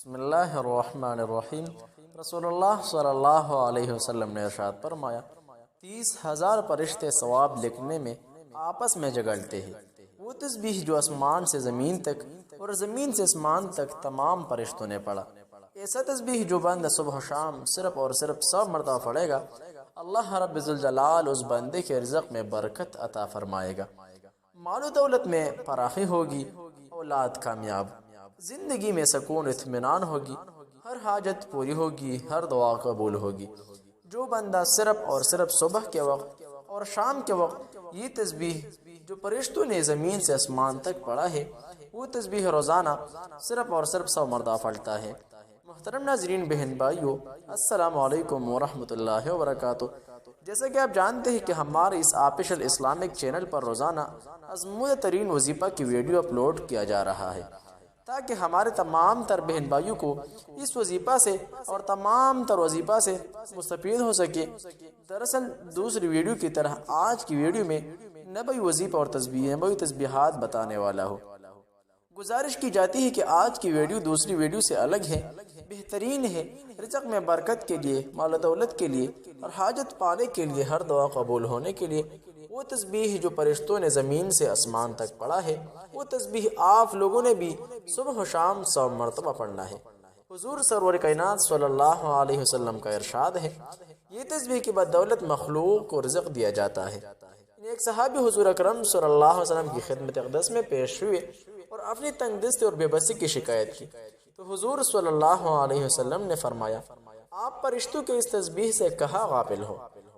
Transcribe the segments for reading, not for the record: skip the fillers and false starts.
بسم اللہ الرحمن الرحیم۔ رسول اللہ صلی اللہ علیہ وسلم نے ارشاد فرمایا 30,000 فرشتے ثواب لکھنے میں آپس میں جگلتے ہیں۔ وہ تسبیح جو آسمان سے زمین تک اور زمین سے آسمان تک تمام فرشتوں نے پڑھا، ایسا تسبیح جو بندہ صبح و شام صرف اور صرف 100 مرتبہ پڑھے گا، اللہ رب ذوالجلال اس بندے کے رزق میں برکت عطا فرمائے گا، مال و دولت میں فراخی ہوگی، اولاد کامیاب، زندگی میں سکون اطمینان ہوگی، ہر حاجت پوری ہوگی، ہر دعا قبول ہوگی۔ جو بندہ صرف اور صرف صبح کے وقت اور شام کے وقت یہ تسبیح جو فرشتوں نے زمین سے آسمان تک پڑھا ہے، وہ تسبیح روزانہ صرف اور صرف 100 مرتبہ پڑھتا ہے۔ محترم ناظرین، بہن بھائیو، السلام علیکم ورحمۃ اللہ وبرکاتہ۔ جیسا کہ آپ جانتے ہیں کہ ہمارے اس آفیشل اسلامک چینل پر روزانہ ازمودہ ترین وظیفہ کی ویڈیو اپلوڈ کیا جا رہا ہے، تاکہ ہمارے تمام تر بہن بھائیوں کو اس وظیفہ سے اور تمام تر وظیفہ سے مستفید ہو سکے۔ دراصل دوسری ویڈیو کی طرح آج کی ویڈیو میں نبوی وظیفہ اور نبوی تسبیحات بتانے والا ہوں۔ گزارش کی جاتی ہے کہ آج کی ویڈیو دوسری ویڈیو سے الگ ہے، بہترین ہے، رزق میں برکت کے لیے، مال و دولت کے لیے اور حاجت پانے کے لیے، ہر دعا قبول ہونے کے لیے۔ وہ تسبیح جو فرشتوں نے زمین سے آسمان تک پڑھا ہے، وہ تسبیح آپ لوگوں نے بھی صبح و شام 100 مرتبہ پڑھنا ہے۔ حضور سرور کائنات صلی اللہ علیہ وسلم کا ارشاد ہے، یہ تسبیح کی بدولت مخلوق کو رزق دیا جاتا ہے۔ ایک صحابی حضور اکرم صلی اللہ علیہ وسلم کی خدمت اقدس میں پیش ہوئے اور اپنی تنگ دستی اور بے بسی کی شکایت کی، تو حضور صلی اللہ علیہ وسلم نے فرمایا، آپ فرشتوں کے اس تسبیح سے کہاں غافل ہو؟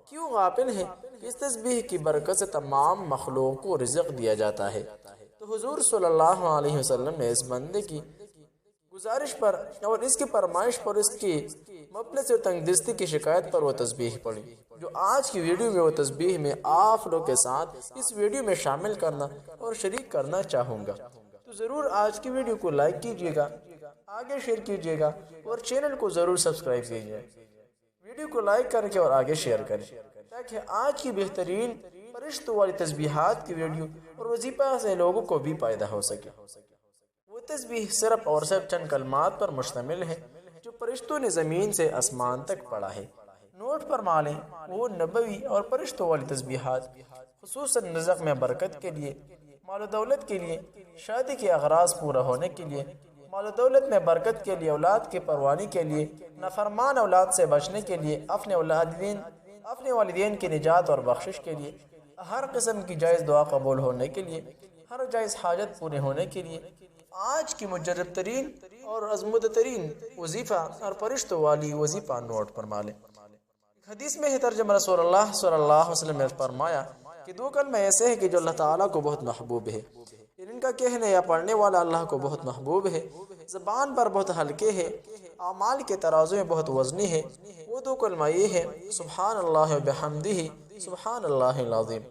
کیوں غافل ہیں؟ اس تسبیح کی برکت سے تمام مخلوق کو رزق دیا جاتا ہے۔ تو حضور صلی اللہ علیہ وسلم نے اس بندے کی گزارش پر اور اس کی فرمائش پر، اس کی مفلس اور تنگ دستی کی شکایت پر وہ تسبیح پڑھی، جو آج کی ویڈیو میں وہ تسبیح میں آپ لوگ کے ساتھ اس ویڈیو میں شامل کرنا اور شریک کرنا چاہوں گا۔ تو ضرور آج کی ویڈیو کو لائک کیجیے گا، آگے شیئر کیجیے گا اور چینل کو ضرور سبسکرائب کیجیے۔ ویڈیو کو لائک کر کے اور آگے شیئر کریں، تاکہ آج کی بہترین فرشتوں والی تسبیحات کی ویڈیو اور وظیفہ سے لوگوں کو بھی فائدہ ہو سکے۔ وہ تسبیح صرف اور صرف چند کلمات پر مشتمل ہے جو فرشتوں نے زمین سے آسمان تک پڑھا ہے۔ نوٹ فرما لیں، وہ نبوی اور فرشتوں والی تسبیحات خصوصاً رزق میں برکت کے لیے، مال و دولت کے لیے، شادی کے اغراض پورا ہونے کے لیے، مال و دولت میں برکت کے لیے، اولاد کے پروانی کے لیے، نافرمان اولاد سے بچنے کے لیے، اپنے والدین کی نجات اور بخشش کے لیے، ہر قسم کی جائز دعا قبول ہونے کے لیے، ہر جائز حاجت پورے ہونے کے لیے، آج کی مجرب ترین اور عظمت ترین وظیفہ اور فرشتوں والی وظیفہ نوٹ فرما لیں۔ حدیث میں ہے ترجمہ رسول اللہ صلی اللہ علیہ وسلم نے فرمایا کہ 2 کلمہ ایسے ہیں کہ جو اللہ تعالیٰ کو بہت محبوب ہے، ان کا کہنے یا پڑھنے والا اللہ کو بہت محبوب ہے، زبان پر بہت ہلکے ہے، اعمال کے ترازو میں بہت وزنی ہے۔ وہ 2 کلمہ یہ ہے، سبحان اللہ و بحمدہ، سبحان اللہ العظیم۔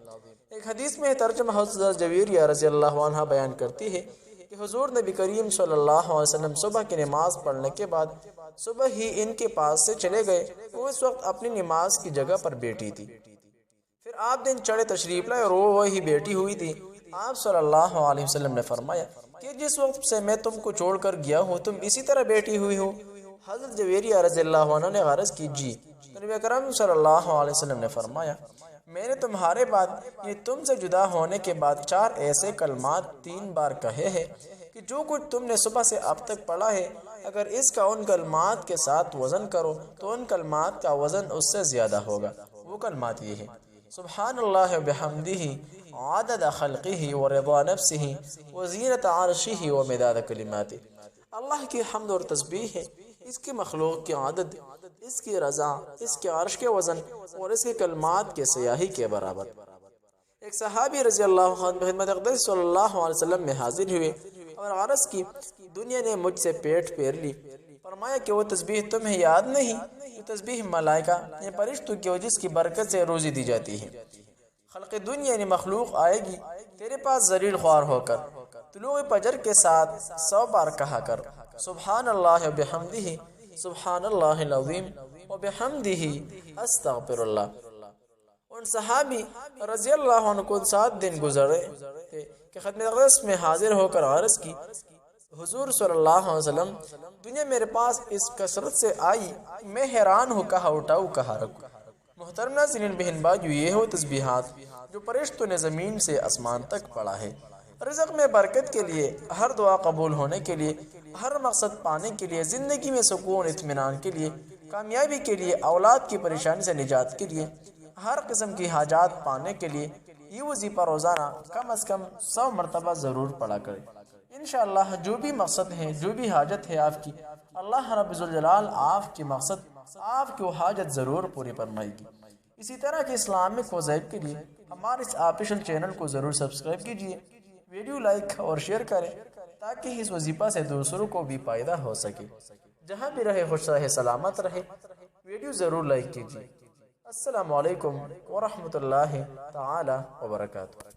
ایک حدیث میں ترجمہ حضرت جویریہ رضی اللہ عنہ بیان کرتی ہے کہ حضور نبی کریم صلی اللہ علیہ وسلم صبح کی نماز پڑھنے کے بعد صبح ہی ان کے پاس سے چلے گئے۔ وہ اس وقت اپنی نماز کی جگہ پر بیٹھی تھی، پھر آپ دن چڑھے تشریف لائے اور وہ وہی بیٹھی ہوئی تھی۔ آپ صلی اللہ علیہ وسلم نے فرمایا کہ جس وقت سے میں تم کو چھوڑ کر گیا ہوں تم اسی طرح بیٹھی ہوئی ہو؟ حضرت جویریہ رضی اللہ عنہ نے عرض کی، جی۔ نبی اکرم صلی اللہ علیہ وسلم نے فرمایا، میں نے تمہارے بعد یعنی تم سے جدا ہونے کے بعد 4 ایسے کلمات 3 بار کہے ہیں کہ جو کچھ تم نے صبح سے اب تک پڑھا ہے، اگر اس کا ان کلمات کے ساتھ وزن کرو تو ان کلمات کا وزن اس سے زیادہ ہوگا۔ وہ کلمات یہ ہیں، سبحان اللہ و بحمدہ عدد خلقہ و رضا نفسہ و زینت عرشہ و مداد کلماتہ۔ اللہ کی حمد اور تسبیح ہے، اس کی مخلوق کی عدد، اس کی رضا، اس کے عرش کے وزن اور اس کے کلمات کے سیاہی کے برابر۔ ایک صحابی رضی اللہ عنہ خدمت اقدس صلی اللہ علیہ وسلم میں حاضر ہوئے اور عرض کی، دنیا نے مجھ سے پیٹ پھیر لی۔ فرمایا کہ وہ تسبیح تمہیں یاد نہیں؟ یہ تسبیح ملائکہ یا فرشتوں کی جس کی برکت سے روزی دی جاتی ہے۔ خلق دنیا یعنی مخلوق آئے گی تیرے پاس ذلیل خوار ہو کر، طلوع فجر کے ساتھ 100 بار کہا کر، سبحان اللہ و بحمدہ، سبحان اللہ العظیم و بحمدہ، استغفر اللہ۔ ان صحابی رضی اللہ عنہ کو 7 دن گزرے تھے کہ خدمت اقدس میں حاضر ہو کر عرض کی، حضور صلی اللہ علیہ وسلم دنیا میرے پاس اس کثرت سے آئی، میں حیران ہو کہا اٹھاؤ کہا رکھو۔ محترم ناظرین بہن بھائیو، یہ ہو تسبیحات جو فرشتوں نے زمین سے آسمان تک پڑھا ہے، رزق میں برکت کے لیے، ہر دعا قبول ہونے کے لیے، ہر مقصد پانے کے لیے، زندگی میں سکون اطمینان کے لیے، کامیابی کے لیے، اولاد کی پریشانی سے نجات کے لیے، ہر قسم کی حاجات پانے کے لیے یہ وظیفہ روزانہ کم از کم 100 مرتبہ ضرور پڑھا کرے۔ انشاءاللہ جو بھی مقصد ہے، جو بھی حاجت ہے آپ کی، اللہ رب ذوالجلال آپ کی مقصد، آپ کی وہ حاجت ضرور پوری فرمائے گی۔ اسی طرح کے اسلامک وظائف کے لیے ہمارے اس آفیشل چینل کو ضرور سبسکرائب کیجیے، ویڈیو لائک اور شیئر کریں تاکہ اس وظیفہ سے دوسروں کو بھی فائدہ ہو سکے۔ جہاں بھی رہے خوش رہے سلامت رہے، ویڈیو ضرور لائک کیجیے۔ السلام علیکم ورحمۃ اللہ تعالی وبرکاتہ۔